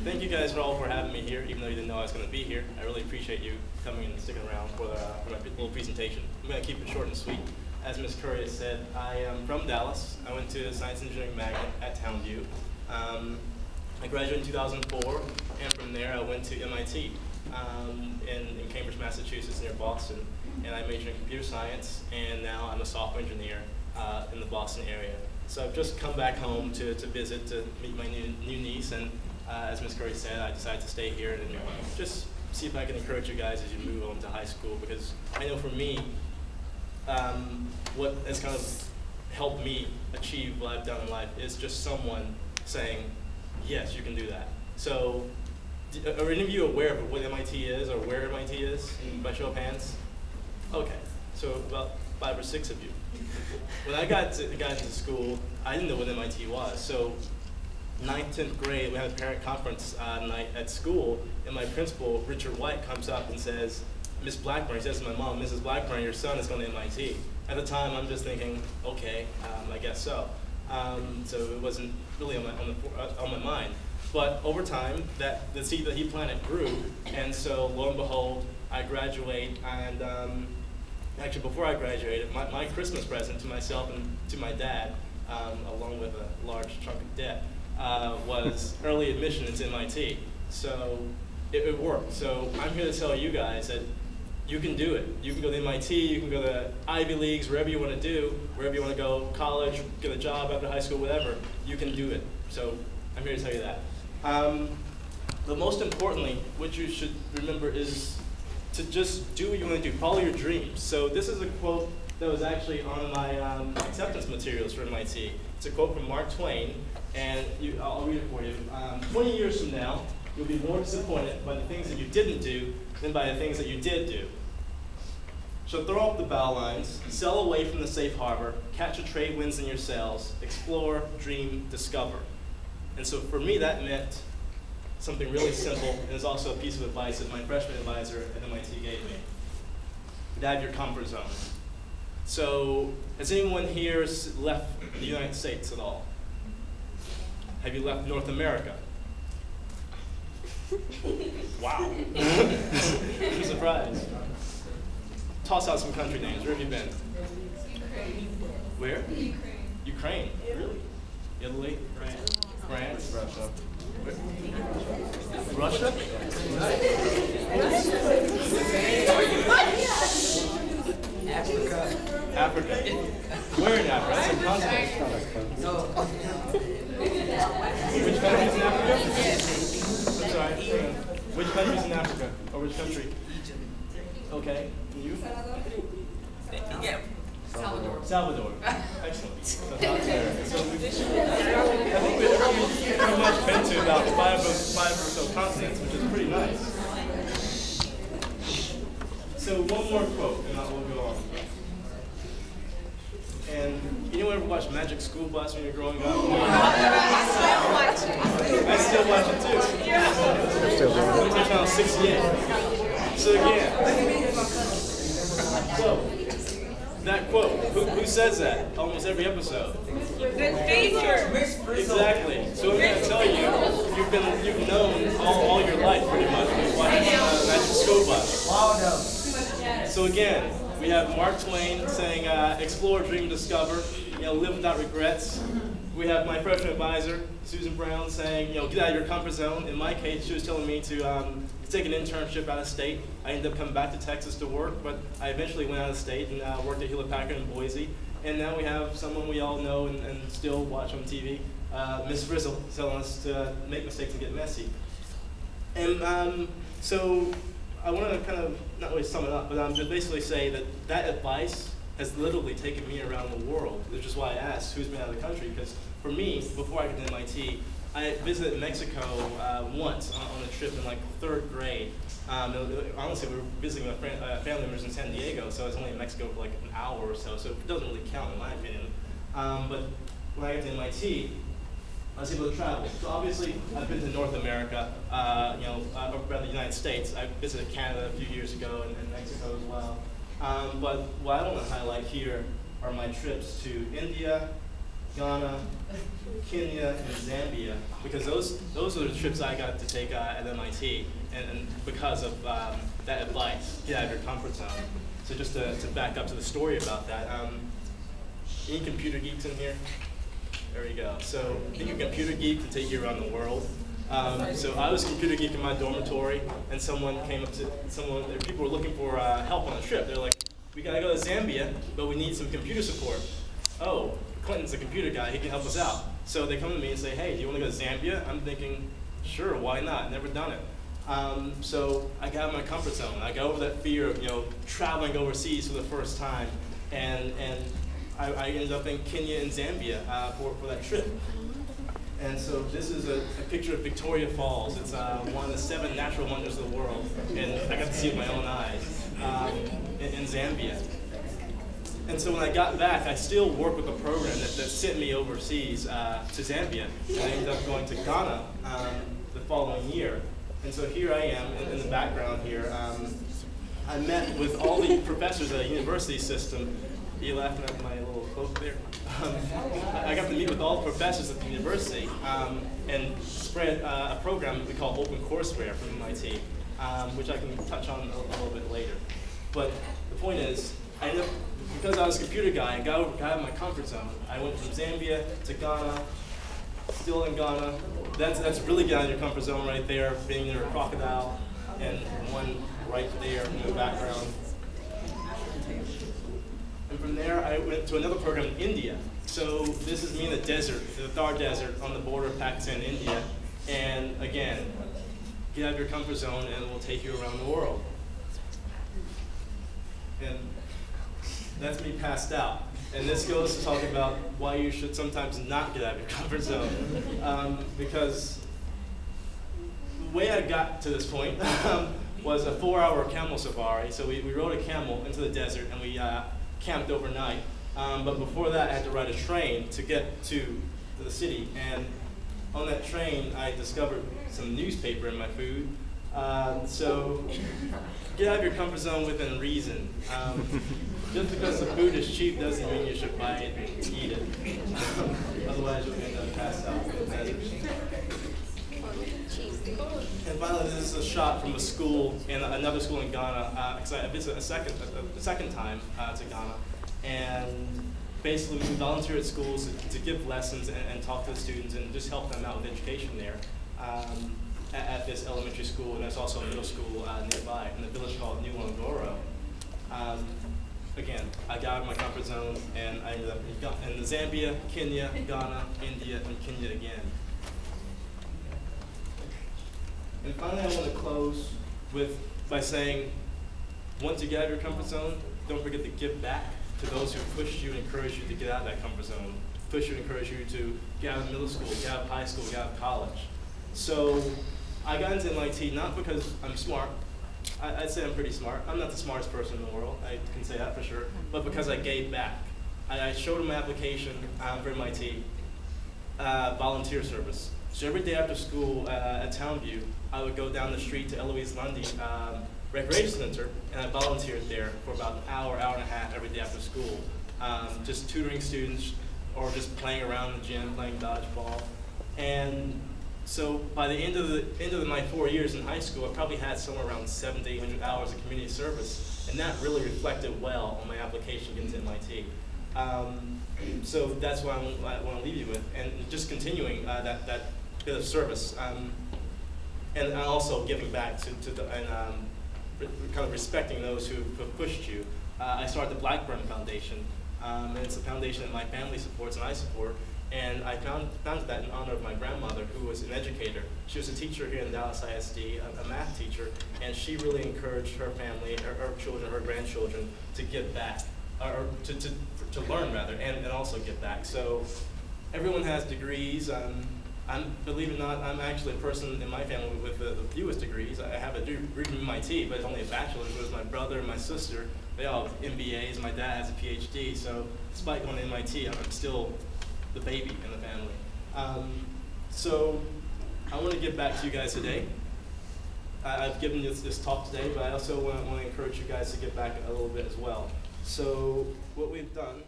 Thank you guys all for having me here, even though you didn't know I was going to be here. I really appreciate you coming and sticking around for my little presentation. I'm going to keep it short and sweet. As Ms. Curry has said, I am from Dallas. I went to Science Engineering Magnet at Townview. I graduated in 2004, and from there I went to MIT in Cambridge, Massachusetts, near Boston. And I majored in computer science, and now I'm a software engineer in the Boston area. So I've just come back home to visit, to meet my new niece, and as Ms. Curry said, I decided to stay here and just see if I can encourage you guys as you move on to high school, because I know for me, what has kind of helped me achieve what I've done in life is just someone saying, yes, you can do that. So, are any of you aware of what MIT is or where MIT is, by show of hands? Okay, so about 5 or 6 of you. When I got into school, I didn't know what MIT was. So 9th, 10th grade, we had a parent conference night at school, and my principal, Richard White, comes up and says, Miss Blackburn, he says to my mom, Mrs. Blackburn, your son is going to MIT. At the time, I'm just thinking, okay, I guess so. So it wasn't really on my mind. But over time, the seed that he planted grew, and so lo and behold, I graduate, and actually before I graduated, my Christmas present to myself and to my dad, along with a large chunk of debt, was early admission into MIT. So it worked. So I'm here to tell you guys that you can do it. You can go to MIT, you can go to Ivy Leagues, wherever you want to do, wherever you want to go, college, get a job after high school, whatever, you can do it. So I'm here to tell you that. But most importantly, what you should remember is to just do what you want to do, follow your dreams. So this is a quote that was actually on my acceptance materials for MIT. It's a quote from Mark Twain, and I'll read it for you. 20 years from now, you'll be more disappointed by the things that you didn't do than by the things that you did do. So throw up the bow lines, sail away from the safe harbor, catch the trade winds in your sails, explore, dream, discover. And so for me, that meant something really simple, and it's also a piece of advice that my freshman advisor at MIT gave me. Get out of your comfort zone. So has anyone here left the United States at all? Have you left North America? Wow. I'm surprised. Toss out some country names. Where have you been? Ukraine. Where? Ukraine. Ukraine. Really? Italy? France? Russia. Russia? Africa. Africa. Where in Africa? That's a continent. Which countries in Africa? I'm sorry. Which countries in Africa? Or which country? Okay. And you? Yeah. Salvador. Excellent. So South America. So I think we've pretty much been to about five or so continents, which is pretty nice. So one more quote, and I will go on. And anyone ever watch Magic School Bus when you're growing up? I still watch it too. It's channel 68. So again, so that quote, who says that? Almost every episode. The teacher. Exactly. So I'm going to tell you, you've known all your life pretty much when you watch Magic School Bus. So again, we have Mark Twain saying, explore, dream, discover, live without regrets. We have my freshman advisor, Susan Brown, saying, get out of your comfort zone. In my case, she was telling me to take an internship out of state. I ended up coming back to Texas to work, but I eventually went out of state and worked at Hewlett-Packard in Boise. And now we have someone we all know and still watch on TV, Miss Frizzle, telling us to make mistakes and get messy. And so I want to kind of, not really sum it up, but just basically say that advice has literally taken me around the world, which is why I asked who's been out of the country, because for me, before I got to MIT, I visited Mexico once on a trip in like 3rd grade. Honestly, we were visiting with family members in San Diego, so I was only in Mexico for like an hour or so it doesn't really count in my opinion. But when I got to MIT, I was able to travel. So obviously, I've been to North America, around the United States. I visited Canada a few years ago and Mexico as well. But what I want to highlight here are my trips to India, Ghana, Kenya, and Zambia, because those are the trips I got to take at MIT, and because of that advice, get out of your comfort zone. So just to back up to the story about that, any computer geeks in here? There you go. So being a computer geek can take you around the world. So I was a computer geek in my dormitory, and someone came up to people were looking for help on a trip. They're like, we gotta go to Zambia, but we need some computer support. Oh, Clinton's a computer guy, he can help us out. So they come to me and say, hey, do you wanna go to Zambia? I'm thinking, sure, why not? Never done it. So I got out of my comfort zone. I got over that fear of traveling overseas for the first time, and I ended up in Kenya and Zambia for that trip. And so this is a picture of Victoria Falls. It's one of the 7 natural wonders of the world, and I got to see it with my own eyes in Zambia. And so when I got back, I still worked with a program that sent me overseas to Zambia, and I ended up going to Ghana the following year. And so here I am in the background here. I met with all the professors at the university system. Are you laughing at my little quote there? I got to meet with all the professors at the university and spread a program that we call OpenCourseWare from MIT, which I can touch on a little bit later. But the point is, I ended up, because I was a computer guy and got out of my comfort zone, I went from Zambia to Ghana, still in Ghana. That's really getting out of your comfort zone right there, being near a crocodile, and one right there in the background. And from there, I went to another program in India. So this is me in the desert, the Thar Desert on the border of Pakistan and India. And again, get out of your comfort zone and we'll take you around the world. And that's me passed out. And this goes to talk about why you should sometimes not get out of your comfort zone. Because the way I got to this point was a 4-hour camel safari. So we rode a camel into the desert and we camped overnight. But before that, I had to ride a train to get to the city. And on that train, I discovered some newspaper in my food. So get out of your comfort zone within reason. Just because the food is cheap doesn't mean you should buy it and eat it. Otherwise, you'll end up passed out. And finally, this is a shot from a school, in another school in Ghana, because I visited a second time to Ghana. And basically, we volunteer at schools to give lessons and talk to the students and just help them out with education there at this elementary school. And there's also a middle school nearby in a village called New Ngoro. Again, I got out of my comfort zone, and I ended up in Zambia, Kenya, Ghana, India, and Kenya again. And finally, I want to close by saying, once you get out of your comfort zone, don't forget to give back to those who pushed you and encouraged you to get out of that comfort zone, push you and encourage you to get out of middle school, get out of high school, get out of college. So I got into MIT not because I'm smart. I'd say I'm pretty smart. I'm not the smartest person in the world, I can say that for sure, but because I gave back. I showed them my application for MIT, volunteer service. So every day after school at Townview, I would go down the street to Eloise Lundy Recreation Center, and I volunteered there for about an hour, hour and a half every day after school, just tutoring students or just playing around in the gym, playing dodgeball. And so by the end of my 4 years in high school, I probably had somewhere around 700 to 800 hours of community service, and that really reflected well on my application into MIT. So that's what I want to leave you with, and just continuing that bit of service, and also giving back kind of respecting those who have pushed you. I started the Blackburn Foundation, and it's a foundation that my family supports and I support. And I founded that in honor of my grandmother, who was an educator. She was a teacher here in Dallas ISD, a math teacher, and she really encouraged her family, her children, her grandchildren to give back, or to learn rather, and also give back. So everyone has degrees. Believe it or not, I'm actually a person in my family with the fewest degrees. I have a degree from MIT, but it's only a bachelor's, whereas my brother and my sister, they all have MBAs. My dad has a PhD, so despite going to MIT, I'm still the baby in the family. So I want to give back to you guys today. I've given this talk today, but I also want to encourage you guys to give back a little bit as well. So what we've done